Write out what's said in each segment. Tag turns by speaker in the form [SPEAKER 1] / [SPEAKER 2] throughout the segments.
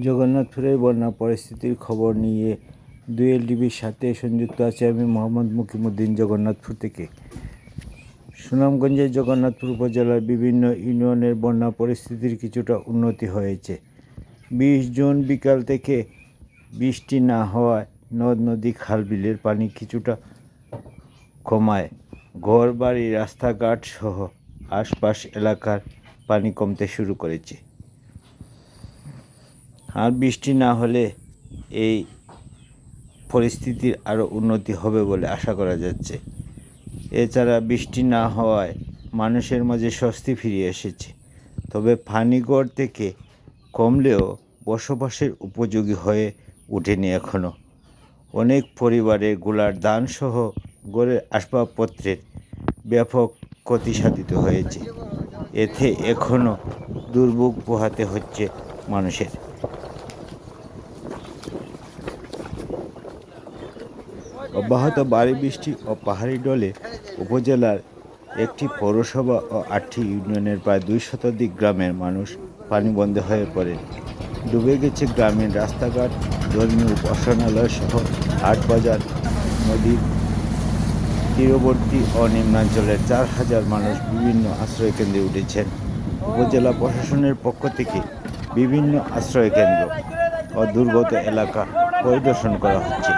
[SPEAKER 1] জগন্নাথপুরের বন্যা পরিস্থিতির খবর নিয়ে দুয়েল টিভির সাথে সংযুক্ত আছে আমি মোহাম্মদ মুকিমউদ্দিন জগন্নাথপুর থেকে। সুনামগঞ্জের জগন্নাথপুর উপজেলার বিভিন্ন ইউনিয়নের বন্যা পরিস্থিতির কিছুটা উন্নতি হয়েছে। 20 জুন বিকাল থেকে বৃষ্টি না হওয়ায় নদ নদী খাল বিলের পানি কিছুটা কমায় ঘর বাড়ি রাস্তাঘাট সহ আশপাশ এলাকার পানি কমতে শুরু করেছে। আর বৃষ্টি না হলে এই পরিস্থিতির আরও উন্নতি হবে বলে আশা করা যাচ্ছে। এছাড়া বৃষ্টি না হওয়ায় মানুষের মাঝে স্বস্তি ফিরে এসেছে, তবে পানিগড় থেকে কমলেও বসবাসের উপযোগী হয়ে ওঠেনি এখনও। অনেক পরিবারের গোলার ধানসহ ঘরের আসবাবপত্রের ব্যাপক ক্ষতি সাধিত হয়েছে। এতে এখনও দুর্ভোগ পোহাতে হচ্ছে মানুষের। অব্যাহত ভারী বৃষ্টি ও পাহাড়ি ঢলে উপজেলার একটি পৌরসভা ও 8টি ইউনিয়নের প্রায় 2 শতাধিক গ্রামের মানুষ পানিবন্দী হয়ে পড়েন। ডুবে গেছে গ্রামীণ রাস্তাঘাট, ধর্মীয় উপাসনালয় সহ হাট বাজার। নদীর তীরবর্তী ও নিম্নাঞ্চলের 4,000 মানুষ বিভিন্ন আশ্রয়কেন্দ্রে উঠেছেন। উপজেলা প্রশাসনের পক্ষ থেকে বিভিন্ন আশ্রয়কেন্দ্র ও দুর্গত এলাকা পরিদর্শন করা হচ্ছে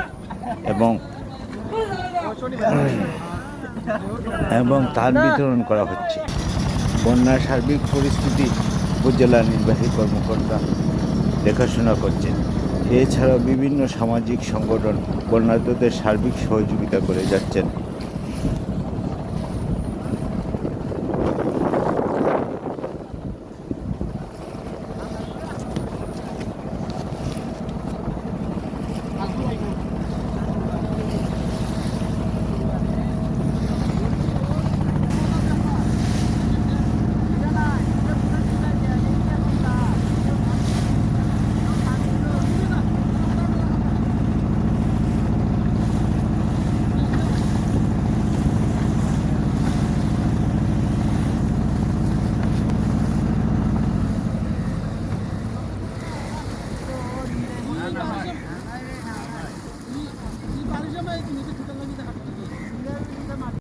[SPEAKER 1] এবং ত্রাণ বিতরণ করা হচ্ছে। বন্যার সার্বিক পরিস্থিতি উপজেলা নির্বাহী কর্মকর্তা দেখাশোনা করছেন। এছাড়াও বিভিন্ন সামাজিক সংগঠন বন্যার্তদের সার্বিক সহযোগিতা করে যাচ্ছেন।